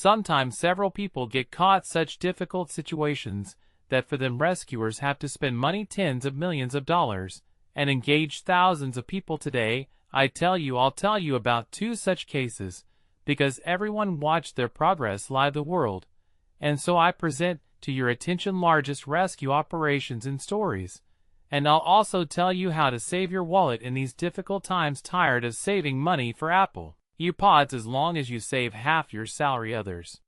Sometimes several people get caught such difficult situations that for them rescuers have to spend money tens of millions of dollars and engage thousands of people today. I'll tell you about two such cases, because everyone watched their progress live the world, and so I present to your attention largest rescue operations and stories. And I'll also tell you how to save your wallet in these difficult times. Tired of saving money for Apple EarPods as long as you save half your salary? Others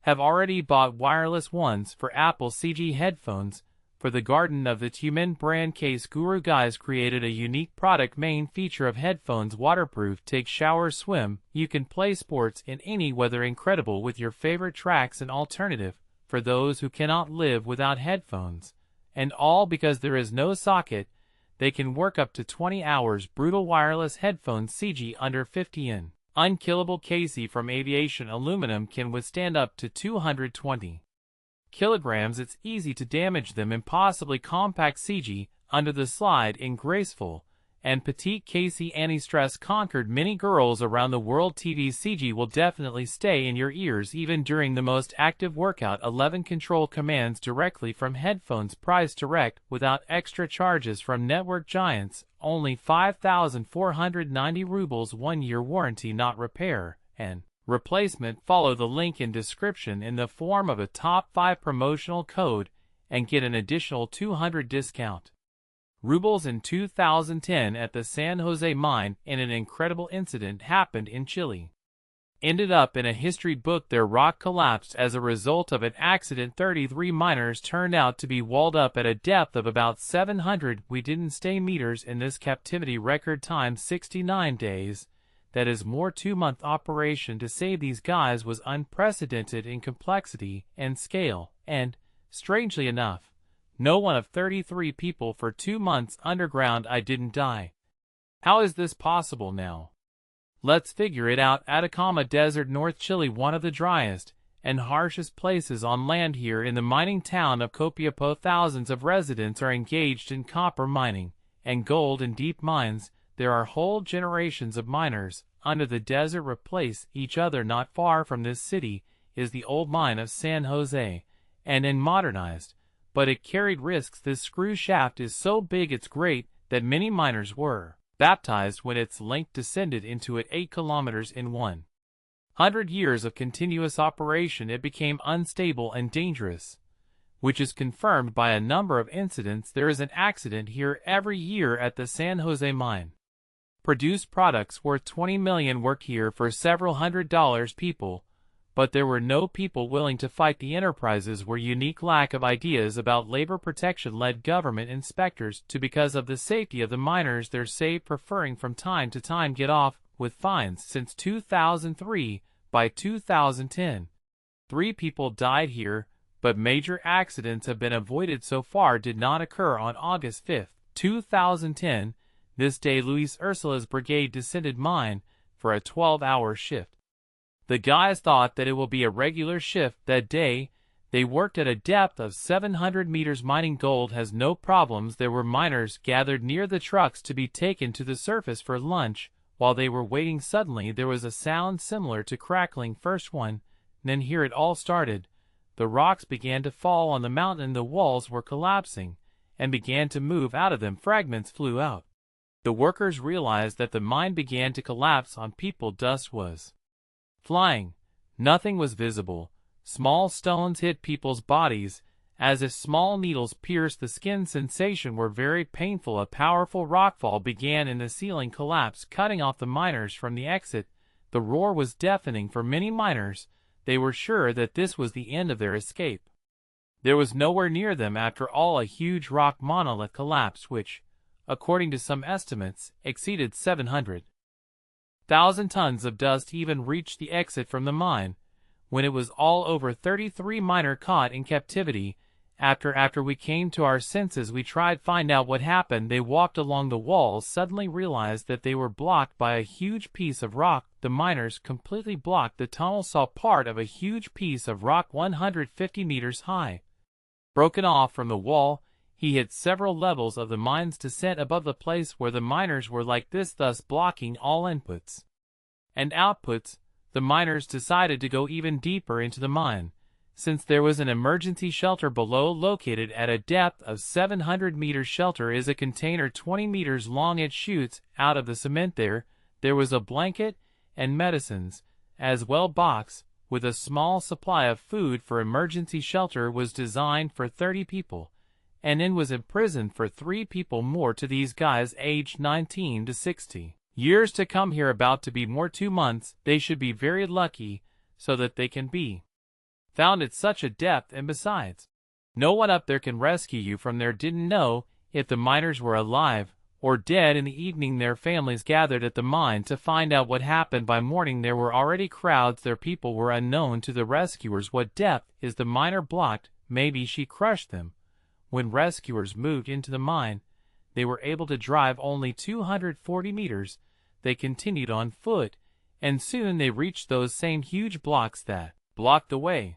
have already bought wireless ones for Apple CG headphones. For the Garden of the Tumen brand, Case Guru guys created a unique product. Main feature of headphones: waterproof, take shower, swim. You can play sports in any weather. Incredible with your favorite tracks. An alternative for those who cannot live without headphones. And all because there is no socket. They can work up to 20 hours. Brutal wireless headphones, CG under 50 in. Unkillable. Casey from Aviation Aluminum can withstand up to 220 kilograms. It's easy to damage them. Impossibly compact, CG under the slide in graceful and petite. Casey anti-stress conquered many girls around the world. TV CG will definitely stay in your ears even during the most active workout. 11 control commands directly from headphones. Price direct without extra charges from network giants. Only 5,490 rubles. 1-year warranty, not repair and replacement. Follow the link in description in the form of a top 5 promotional code and get an additional 200 discount rubles. In 2010 at the San Jose mine, and an incredible incident happened in Chile. Ended up in a history book. Their rock collapsed as a result of an accident. 33 miners turned out to be walled up at a depth of about 700. We didn't stay meters in this captivity. Record time 69 days. That is more 2-month operation to save these guys was unprecedented in complexity and scale, and, strangely enough, no one of 33 people for 2 months underground. I didn't die. How is this possible now? Let's figure it out. Atacama Desert, North Chile, one of the driest and harshest places on land. Here in the mining town of Copiapó, thousands of residents are engaged in copper mining and gold in deep mines. There are whole generations of miners under the desert replace each other. Not far from this city is the old mine of San Jose, and in modernized, but it carried risks. This screw shaft is so big it's great that many miners were baptized when its length descended into it. 8 kilometers in 100 years of continuous operation. It became unstable and dangerous, which is confirmed by a number of incidents. There is an accident here every year at the San Jose mine. Produced products worth 20 million work here for several $100 people, but there were no people willing to fight. The enterprises were unique. Lack of ideas about labor protection led government inspectors to, because of the safety of the miners, they're safe, preferring from time to time get off with fines. Since 2003, by 2010, 3 people died here, but major accidents have been avoided so far. Did not occur on August 5, 2010. This day Luis Ursula's brigade descended mine for a 12-hour shift. The guys thought that it will be a regular shift that day. They worked at a depth of 700 meters. Mining gold has no problems. There were miners gathered near the trucks to be taken to the surface for lunch. While they were waiting, suddenly there was a sound similar to crackling. First one, then here it all started. The rocks began to fall on the mountain. The walls were collapsing and began to move out of them. Fragments flew out. The workers realized that the mine began to collapse on people. Dust was flying. Nothing was visible. Small stones hit people's bodies, as if small needles pierced the skin. Sensation were very painful. A powerful rockfall began in the ceiling, collapse, cutting off the miners from the exit. The roar was deafening for many miners. They were sure that this was the end of their escape. There was nowhere near them. After all, a huge rock monolith collapsed, which, according to some estimates, exceeded 700,000 tons of dust. Even reached the exit from the mine. When it was all over, 33 miners caught in captivity. After we came to our senses, we tried to find out what happened. They walked along the walls, suddenly realized that they were blocked by a huge piece of rock. The miners completely blocked the tunnel, saw part of a huge piece of rock 150 meters high, broken off from the wall. He hit several levels of the mine's descent above the place where the miners were, like this, thus blocking all inputs and outputs. the miners decided to go even deeper into the mine. Since there was an emergency shelter below located at a depth of 700 meters, shelter is a container 20 meters long. It shoots out of the cement. There was a blanket and medicines as well box with a small supply of food for emergency shelter was designed for 30 people, and in was imprisoned for 3 people more. To these guys aged 19 to 60 years to come here, about to be more 2 months, they should be very lucky so that they can be found at such a depth, and besides, no one up there can rescue you from there. Didn't know if the miners were alive or dead. In the evening their families gathered at the mine to find out what happened. By morning there were already crowds there. People were unknown to the rescuers. What depth is the miner blocked? Maybe she crushed them. When rescuers moved into the mine, they were able to drive only 240 meters. They continued on foot, and soon they reached those same huge blocks that blocked the way.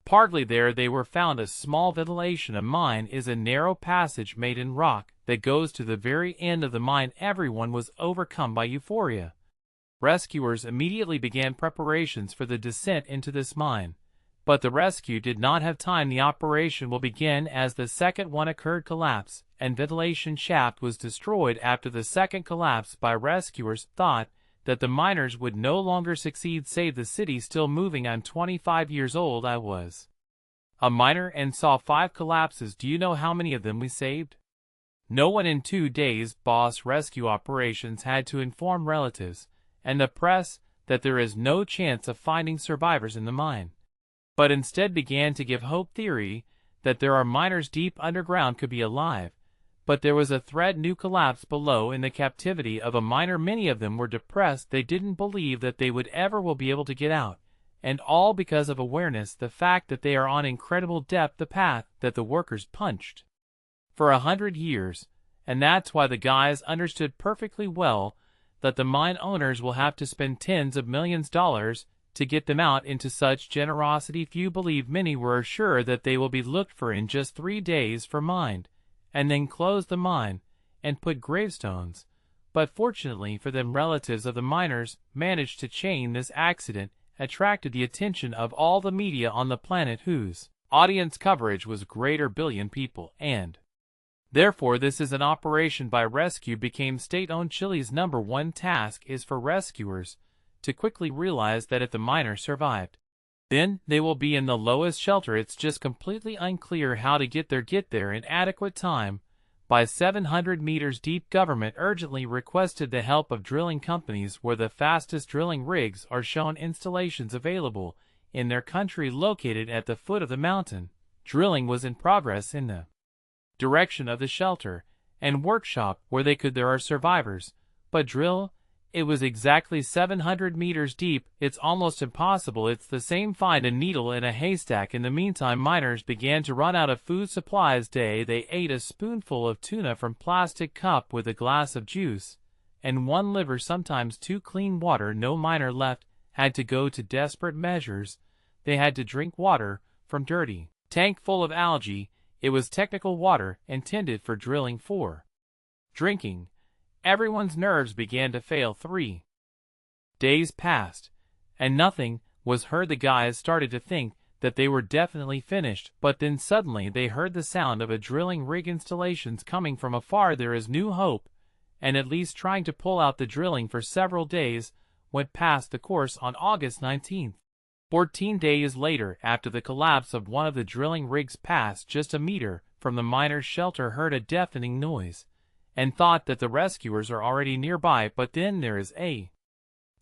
Partly there they were found a small ventilation. A mine is a narrow passage made in rock that goes to the very end of the mine. Everyone was overcome by euphoria. Rescuers immediately began preparations for the descent into this mine, but the rescue did not have time. The operation will begin as the second one occurred. Collapse and ventilation shaft was destroyed after the second collapse. By rescuers thought that the miners would no longer succeed. Save the city still moving. I'm 25 years old. I was a miner and saw 5 collapses. Do you know how many of them we saved? No one. In 2 days, Boss Rescue Operations had to inform relatives and the press that there is no chance of finding survivors in the mine, but instead began to give hope. Theory that there are miners deep underground could be alive. But there was a threat. New collapse below in the captivity of a miner. Many of them were depressed. They didn't believe that they would ever will be able to get out. And all because of awareness, the fact that they are on incredible depth, the path that the workers punched for 100 years. And that's why the guys understood perfectly well that the mine owners will have to spend tens of millions of dollars to get them out. Into such generosity few believe. Many were sure that they will be looked for in just 3 days for mined, and then close the mine and put gravestones. But fortunately for them, relatives of the miners managed to chain this accident, attracted the attention of all the media on the planet, whose audience coverage was greater billion people, and therefore this is an operation by rescue became state-owned. Chile's #1 task is for rescuers to quickly realize that if the miners survived, then they will be in the lowest shelter. It's just completely unclear how to get there in adequate time. By 700 meters deep, government urgently requested the help of drilling companies where the fastest drilling rigs are shown installations available in their country located at the foot of the mountain. Drilling was in progress in the direction of the shelter and workshop where there are survivors, but it was exactly 700 meters deep. It's almost impossible. It's the same find a needle in a haystack. In the meantime, miners began to run out of food supplies. They ate a spoonful of tuna from plastic cup with a glass of juice and 1 liver, sometimes 2 clean water. No miner left had to go to desperate measures. They had to drink water from dirty tank full of algae. It was technical water intended for drilling for drinking. Everyone's nerves began to fail. 3 days passed, and nothing was heard. The guys started to think that they were definitely finished, but then suddenly they heard the sound of a drilling rig installations coming from afar. There is new hope, and at least trying to pull out the drilling for several days went past the course on August 19th. 14 days later, after the collapse of one of the drilling rigs, passed just a meter from the miners' shelter, heard a deafening noise and thought that the rescuers are already nearby, but then there is a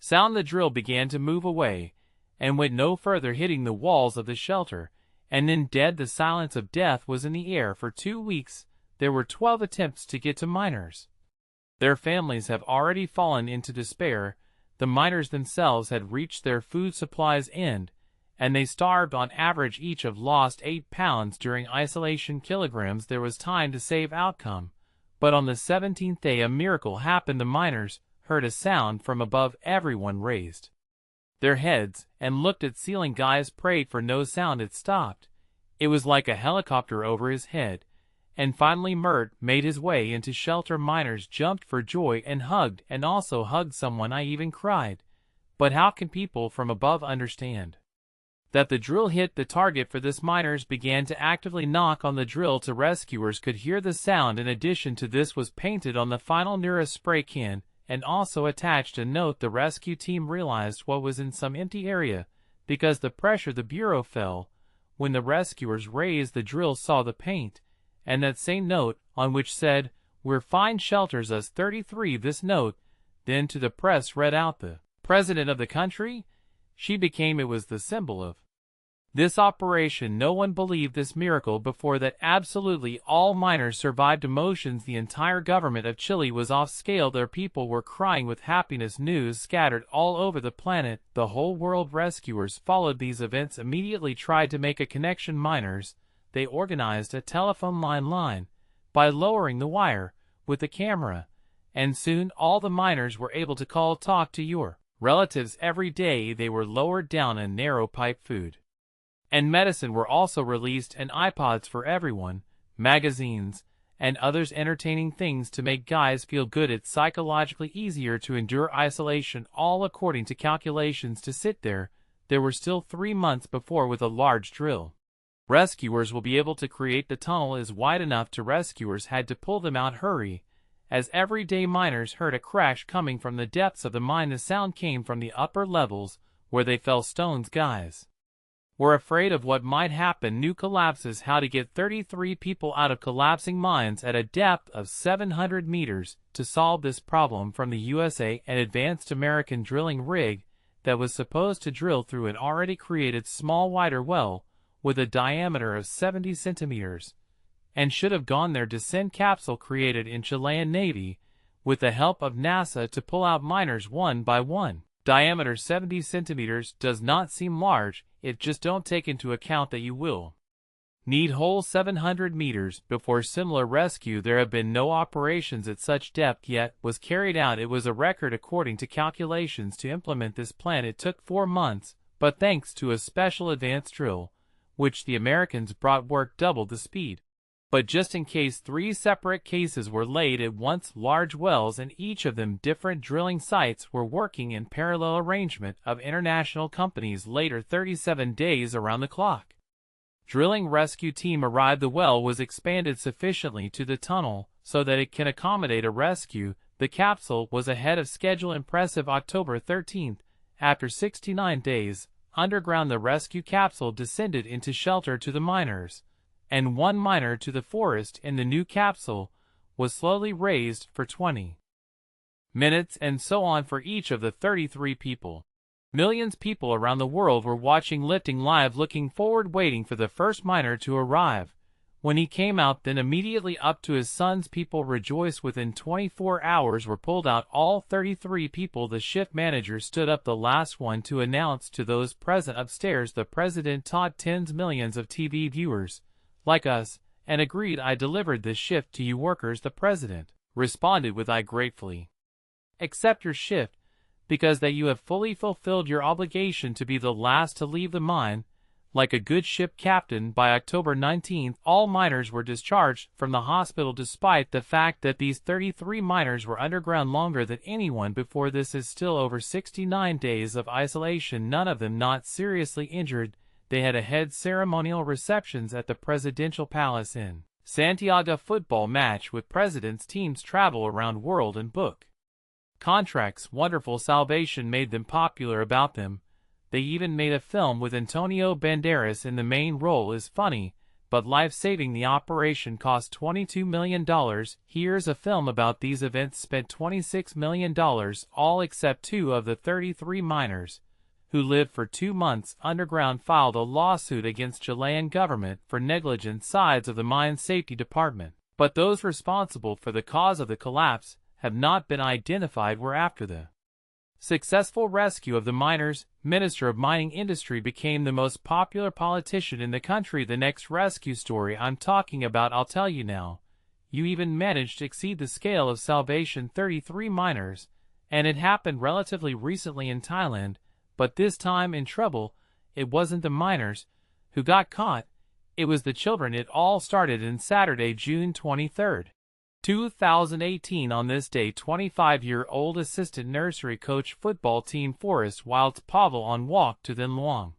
sound. The drill began to move away and went no further, hitting the walls of the shelter, and then dead. The silence of death was in the air for 2 weeks. There were 12 attempts to get to miners. Their families have already fallen into despair. The miners themselves had reached their food supplies end, and they starved. On average, each have lost 8 pounds during isolation kilograms. There was time to save outcome. But on the 17th day a miracle happened. The miners heard a sound from above. Everyone raised their heads and looked at ceiling. Guys prayed for no sound. It stopped. It was like a helicopter over his head. And finally Mert made his way into shelter. Miners jumped for joy and hugged, and also hugged someone. I even cried. But how can people from above understand that the drill hit the target? For this, miners began to actively knock on the drill till rescuers could hear the sound. In addition to this was painted on the final nearest spray can, and also attached a note. The rescue team realized what was in some empty area, because the pressure the bureau fell. When the rescuers raised the drill, saw the paint, and that same note, on which said, "We're fine, shelters us 33." This note, then to the press, read out the president of the country. It was the symbol of this operation. No one believed this miracle before, that absolutely all miners survived emotions. The entire government of Chile was off scale. Their people were crying with happiness. News scattered all over the planet, the whole world. Rescuers followed these events, immediately tried to make a connection. Miners, they organized a telephone line by lowering the wire with the camera, and soon all the miners were able to talk to your relatives every day. They were lowered down, and narrow pipe food and medicine were also released, and iPods for everyone, magazines, and others entertaining things to make guys feel good. It's psychologically easier to endure isolation, all according to calculations. To sit there were still 3 months before. With a large drill, rescuers will be able to create. The tunnel is wide enough to rescuers had to pull them out. Hurry, as every day miners heard a crash coming from the depths of the mine. The sound came from the upper levels, where they fell stones. Guys were afraid of what might happen. New collapses. How to get 33 people out of collapsing mines at a depth of 700 meters. To solve this problem, from the USA, an advanced American drilling rig that was supposed to drill through an already created small wider well with a diameter of 70 centimeters, and should have gone there. Descent capsule created in Chilean Navy with the help of NASA to pull out miners one by one. Diameter 70 centimeters does not seem large. It just don't take into account that you will need whole 700 meters. Before similar rescue, there have been no operations at such depth yet was carried out. It was a record according to calculations. To implement this plan it took 4 months, but thanks to a special advanced drill, which the Americans brought, work doubled the speed. But just in case, 3 separate cases were laid at once, large wells, and each of them different drilling sites were working in parallel arrangement of international companies. Later, 37 days around the clock drilling rescue team arrived. The well was expanded sufficiently to the tunnel so that it can accommodate a rescue. The capsule was ahead of schedule. Impressive. October 13th, after 69 days underground, the rescue capsule descended into shelter to the miners, and 1 miner to the forest. In the new capsule was slowly raised for 20 minutes, and so on for each of the 33 people. Millions of people around the world were watching, lifting live, looking forward, waiting for the first miner to arrive. When he came out, then immediately up to his sons, people rejoiced. Within 24 hours were pulled out all 33 people. The shift manager stood up, the last one, to announce to those present upstairs, the president taught tens millions of TV viewers like us, and agreed. I delivered this shift to you workers. The president responded with, I gratefully accept your shift, because that you have fully fulfilled your obligation to be the last to leave the mine, like a good ship captain. By October 19th, all miners were discharged from the hospital, despite the fact that these 33 miners were underground longer than anyone before. This is still over 69 days of isolation, none of them not seriously injured. They had had ceremonial receptions at the presidential palace in Santiago. Football match with presidents. Teams travel around world and book contracts. Wonderful. Salvation made them popular. About them, they even made a film with Antonio Banderas in the main role. Is funny, but life-saving. The operation cost $22 million. Here's a film about these events. Spent $26 million, all except 2 of the 33 miners, who lived for 2 months underground, filed a lawsuit against Chilean government for negligence. Sides of the mine safety department, but those responsible for the cause of the collapse have not been identified. Were after the successful rescue of the miners, Minister of Mining Industry became the most popular politician in the country. The next rescue story I'm talking about, I'll tell you now. You even managed to exceed the scale of salvation, 33 miners, and it happened relatively recently in Thailand. But this time in trouble, it wasn't the miners who got caught, it was the children. It all started on Saturday, June 23rd. 2018. On this day, 25-year-old assistant nursery coach football team Forest Wilds Pavel on walk to the Luang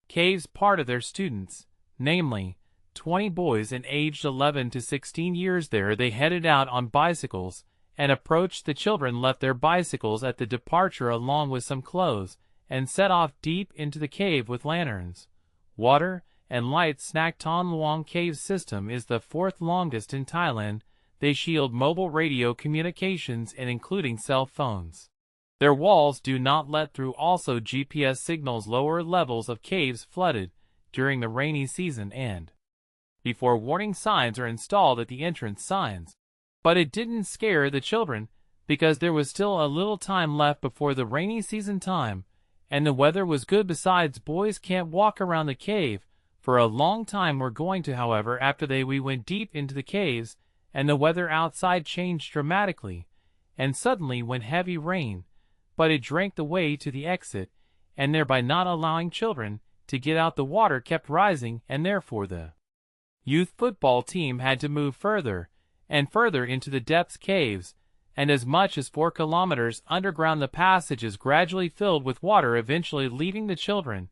Caves. Part of their students, namely 20 boys and aged 11 to 16 years there, they headed out on bicycles and approached the children, left their bicycles at the departure along with some clothes, and set off deep into the cave with lanterns, water, and lights. Snack Ton Luang Cave system is the fourth longest in Thailand. They shield mobile radio communications and including cell phones. Their walls do not let through. Also GPS signals. Lower levels of caves flooded during the rainy season and before warning signs are installed at the entrance signs. But it didn't scare the children because there was still a little time left before the rainy season time, and the weather was good. Besides, boys can't walk around the cave for a long time. We're going to, however, after we went deep into the caves, and the weather outside changed dramatically, and suddenly went heavy rain, but it drank the way to the exit, and thereby not allowing children to get out. The water kept rising, and therefore the youth football team had to move further and further into the depths caves, and as much as 4 kilometers underground. The passages gradually filled with water, eventually leaving the children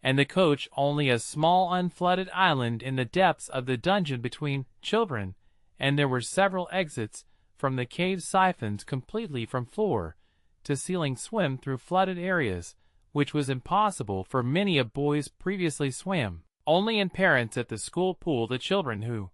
and the coach only a small unflooded island in the depths of the dungeon between children, and there were several exits from the cave siphoned completely from floor to ceiling. Swim through flooded areas, which was impossible for many of boys previously swam only in. Parents at the school pool. The children who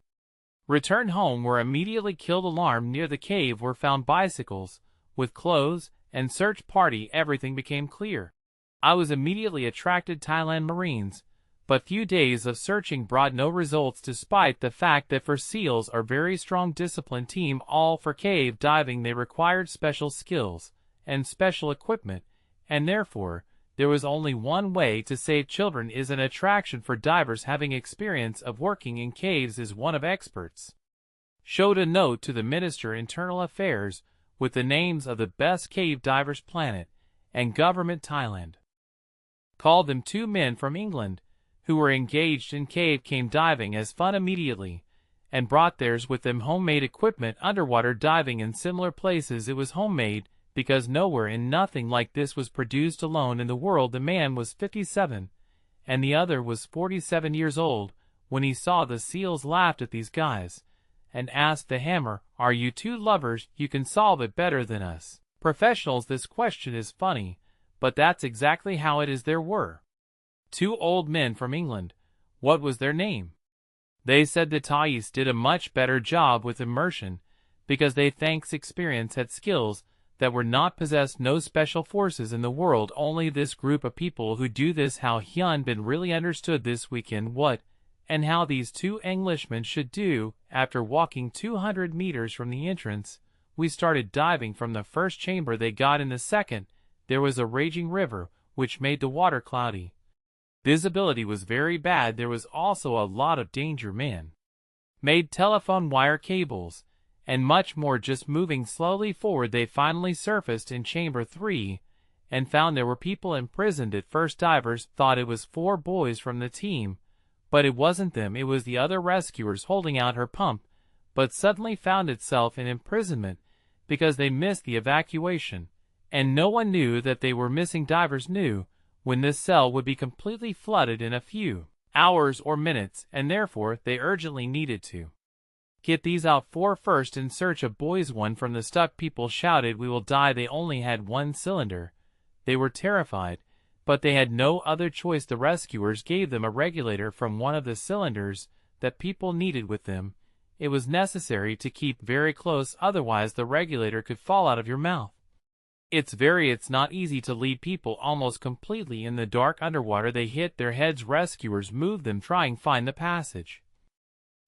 returned home were immediately killed. Alarm near the cave were found bicycles with clothes and search party. Everything became clear. I was immediately attracted Thailand Marines, but few days of searching brought no results, despite the fact that for SEALs are very strong disciplined team. All for cave diving they required special skills and special equipment, and therefore there was only one way to save children. Is an attraction for divers having experience of working in caves. Is one of experts showed a note to the Minister Internal Affairs with the names of the best cave divers planet, and government Thailand called them 2 men from England who were engaged in cave diving as fun immediately, and brought theirs with them. Homemade equipment. Underwater diving in similar places, it was homemade because nowhere in nothing like this was produced alone in the world. The man was 57 and the other was 47 years old. When he saw the SEALs, laughed at these guys and asked the Hammer, "Are you 2 lovers? You can solve it better than us professionals." This question is funny, but that's exactly how it is. There were 2 old men from England. What was their name? They said the Thais did a much better job with immersion because they thanks experience had skills that were not possessed. No special forces in the world, only this group of people who do this. How Hyun Bin really understood this weekend what and how these 2 Englishmen should do. After walking 200 meters from the entrance, we started diving from the first chamber they got in. The second, there was a raging river, which made the water cloudy. Visibility was very bad. There was also a lot of danger. Men made telephone wire cables and much more. Just moving slowly forward, they finally surfaced in chamber 3 and found there were people imprisoned. At first, divers thought it was 4 boys from the team, but it wasn't them. It was the other rescuers holding out her pump, but suddenly found itself in imprisonment because they missed the evacuation, and no one knew that they were missing. Divers knew when this cell would be completely flooded in a few hours or minutes, and therefore they urgently needed to get these out first. In search of boys, one from the stuck people shouted, "We will die." They only had 1 cylinder. They were terrified, but they had no other choice. The rescuers gave them a regulator from one of the cylinders that people needed with them. It was necessary to keep very close, otherwise the regulator could fall out of your mouth. It's not easy to lead people almost completely in the dark underwater. They hit their heads. Rescuers moved them, trying to find the passage.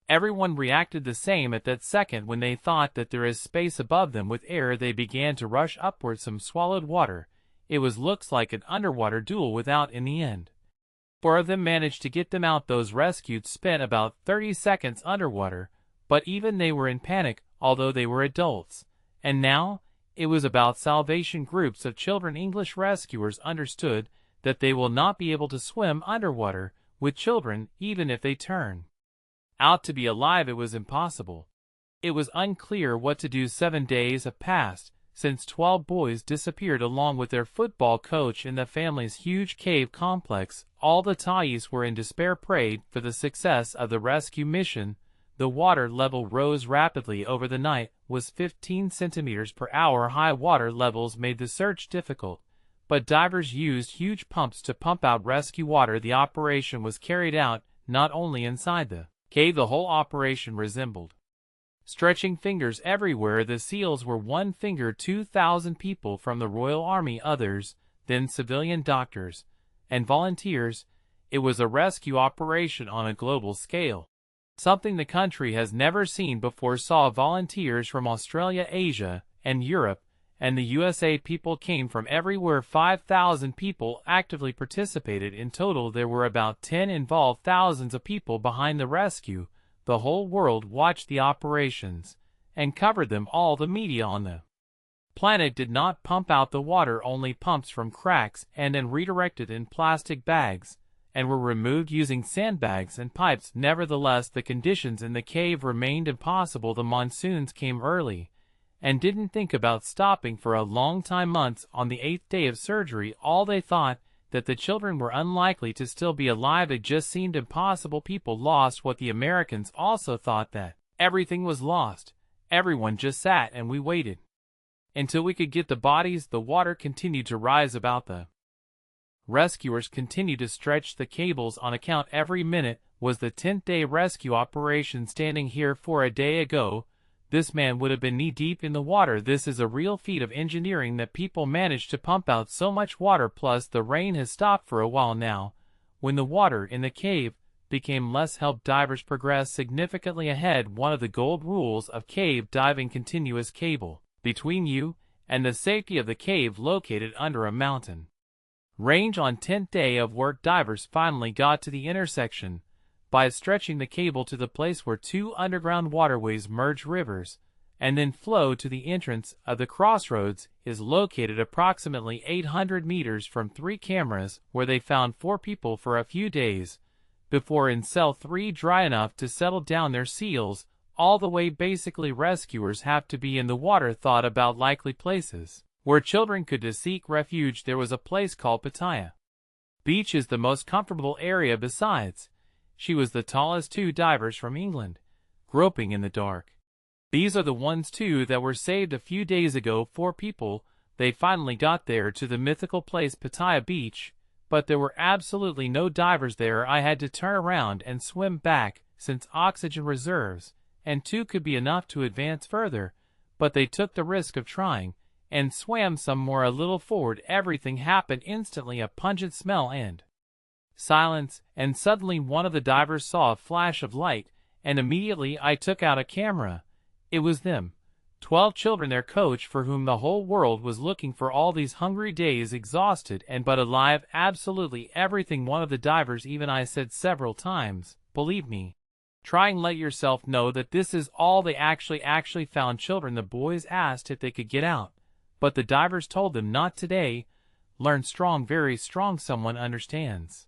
Everyone reacted the same at that second. When they thought that there is space above them with air, they began to rush upward. Some swallowed water. It looks like an underwater duel without in the end. 4 of them managed to get them out. Those rescued spent about 30 seconds underwater, but even they were in panic, although they were adults. And now, it was about salvation. Groups of children. English rescuers understood that they will not be able to swim underwater with children even if they turn out to be alive. It was impossible. It was unclear what to do. 7 days have passed since 12 boys disappeared along with their football coach in the family's huge cave complex. All the Thais were in despair, prayed for the success of the rescue mission. The water level rose rapidly over the night, was 15 centimeters per hour. High water levels made the search difficult, but divers used huge pumps to pump out rescue water. The operation was carried out not only inside the cave. The whole operation resembled stretching fingers everywhere. The SEALs were one finger. 2,000 people from the Royal Army, others, then civilian doctors and volunteers. It was a rescue operation on a global scale, something the country has never seen before. Saw volunteers from Australia, Asia, and Europe, and the USA. People came from everywhere. 5,000 people actively participated. In total, there were about 10 involved. Thousands of people behind the rescue. The whole world watched the operations and covered them. All the media on the planet did not pump out the water, only pumps from cracks and then redirected in plastic bags and were removed using sandbags and pipes. Nevertheless, the conditions in the cave remained impossible. The monsoons came early and didn't think about stopping for a long time. Months. On the 8th day of surgery, all they thought that the children were unlikely to still be alive. It just seemed impossible. People lost what the Americans also thought, that everything was lost. Everyone just sat and we waited until we could get the bodies. The water continued to rise about the rescuers continued to stretch the cables on account. Every minute was the 10th day rescue operation. Standing here for a day ago, this man would have been knee-deep in the water. This is a real feat of engineering that people managed to pump out so much water. Plus, the rain has stopped for a while now. When the water in the cave became less, helped divers progress significantly ahead. One of the gold rules of cave diving: continuous cable between you and the safety of the cave located under a mountain range. On 10th day of work, divers finally got to the intersection by stretching the cable to the place where 2 underground waterways merge rivers and then flow to the entrance of the crossroads. Is located approximately 800 meters from 3 cameras, where they found 4 people for a few days before in cell 3 dry enough to settle down their SEALs. All the way, basically, rescuers have to be in the water. Thought about likely places where children could seek refuge. There was a place called Pattaya Beach. Is the most comfortable area. Besides, she was the tallest. 2 divers from England, groping in the dark. These are the ones too that were saved a few days ago. 4 people. They finally got there, to the mythical place Pattaya Beach, but there were absolutely no divers there. I had to turn around and swim back, since oxygen reserves and 2 could be enough to advance further, but they took the risk of trying and swam some more. A little forward, everything happened instantly. A pungent smell and silence, and suddenly one of the divers saw a flash of light, and immediately I took out a camera. It was them, 12 children, their coach, for whom the whole world was looking for all these hungry days, exhausted and but alive. Absolutely everything. One of the divers, even I, said several times, "Believe me. Try and let yourself know that this is all." They actually found children. The boys asked if they could get out, but the divers told them, "Not today. Learn strong, very strong. Someone understands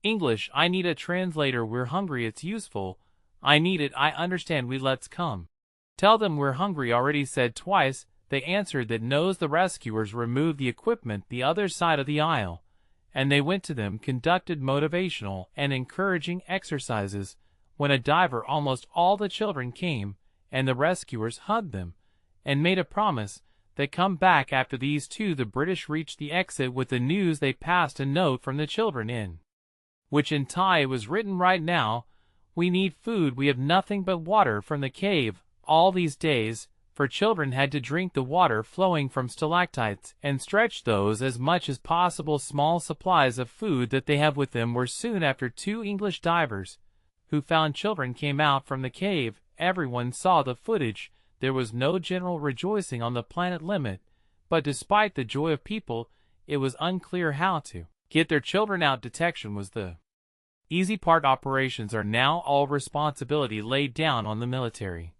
English. I need a translator. We're hungry. It's useful. I need it. I understand. Let's come. Tell them we're hungry." Already said twice. They answered that knows. The rescuers removed the equipment the other side of the aisle, and they went to them, conducted motivational and encouraging exercises. When a diver, almost all the children came, and the rescuers hugged them and made a promise they come back after these 2. The British reached the exit with the news. They passed a note from the children in which in Thai was written, "Right now, we need food. We have nothing but water from the cave." All these days, for children had to drink the water flowing from stalactites and stretch those as much as possible. Small supplies of food that they have with them were soon after. 2 English divers who found children came out from the cave. Everyone saw the footage. There was no general rejoicing on the planet limit, but despite the joy of people, it was unclear how to get their children out. Detection was the easy part. Operations are now all responsibility laid down on the military.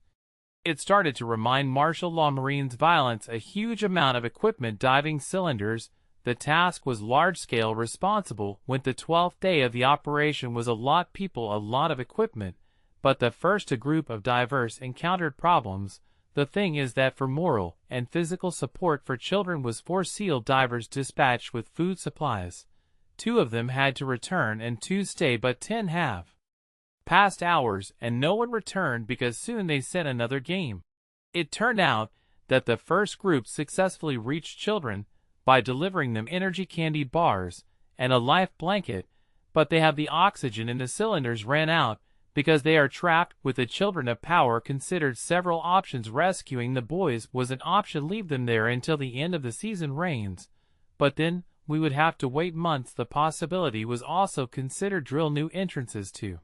It started to remind martial law. Marines violence, a huge amount of equipment, diving cylinders. The task was large-scale, responsible. When the 12th day of the operation was a lot people, a lot of equipment, but the first a group of divers encountered problems. The thing is that for moral and physical support for children was 4 SEAL divers dispatched with food supplies. 2 of them had to return and 2 stay, but 10 have passed hours and no one returned because soon they sent another game. It turned out that the first group successfully reached children by delivering them energy candy bars and a life blanket, but they have the oxygen in the cylinders ran out because they are trapped with the children of power. Considered several options. Rescuing the boys was an option, leave them there until the end of the season rains, but then we would have to wait months. The possibility was also considered drill new entrances to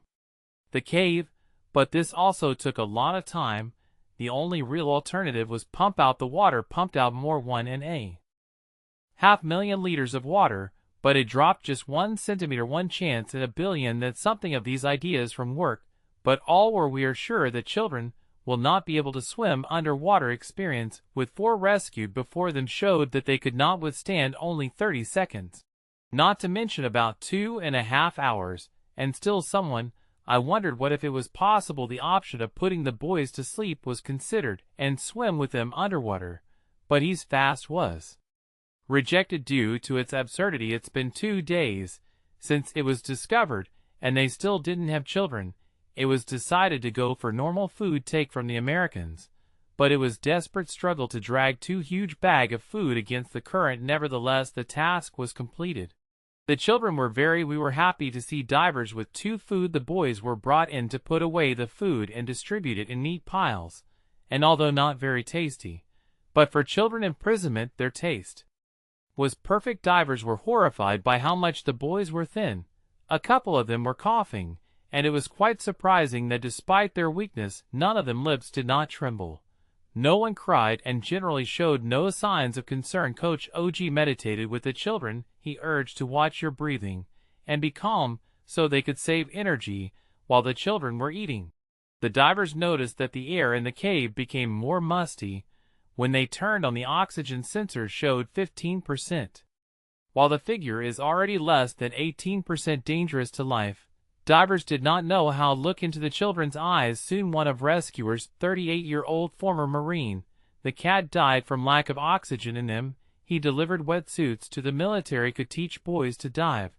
the cave, but this also took a lot of time. The only real alternative was pump out the water. Pumped out more 1.5 million liters of water, but it dropped just 1 centimeter. 1 chance in a billion that something of these ideas from work, but all were we are sure that children will not be able to swim underwater. Experience with 4 rescued before them showed that they could not withstand only 30 seconds, not to mention about 2.5 hours, and still someone. I wondered what if it was possible the option of putting the boys to sleep was considered and swim with them underwater, but his fast was rejected due to its absurdity. It's been 2 days since it was discovered, and they still didn't have children. It was decided to go for normal food take from the Americans, but it was desperate struggle to drag 2 huge bags of food against the current. Nevertheless, the task was completed. The children were we were happy to see divers with 2 food. The boys were brought in to put away the food and distribute it in neat piles, and although not very tasty, but for children imprisonment their taste was perfect. Divers were horrified by how much the boys were thin. A couple of them were coughing, and it was quite surprising that despite their weakness, none of them lips did not tremble. No one cried and generally showed no signs of concern. Coach OG meditated with the children. He urged to watch your breathing and be calm so they could save energy while the children were eating. The divers noticed that the air in the cave became more musty. When they turned on the oxygen sensors showed 15%. While the figure is already less than 18% dangerous to life, divers did not know how to look into the children's eyes. Soon one of rescuers, 38-year-old former Marine, the cat died from lack of oxygen in them. He delivered wetsuits to the military, could teach boys to dive,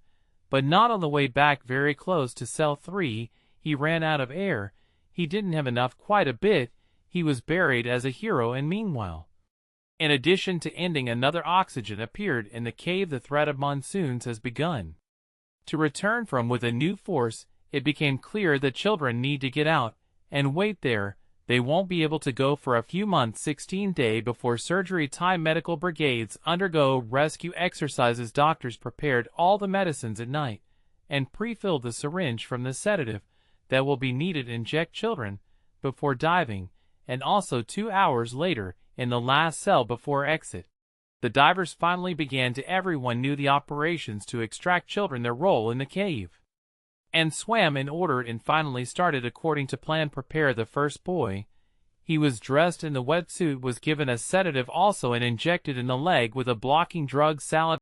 but not on the way back. Very close to cell 3, he ran out of air. He didn't have enough, quite a bit. He was buried as a hero, and meanwhile, in addition to ending, another oxygen appeared in the cave. The threat of monsoons has begun to return from with a new force. It became clear that children need to get out and wait there. They won't be able to go for a few months. 16 days before surgery time, medical brigades undergo rescue exercises. Doctors prepared all the medicines at night and pre-filled the syringe from the sedative that will be needed to inject children before diving, and also 2 hours later in the last cell before exit. The divers finally began to. Everyone knew the operations to extract children, their role in the cave, and swam in order and finally started according to plan. Prepare the first boy. He was dressed in the wetsuit, was given a sedative also and injected in the leg with a blocking drug. Salad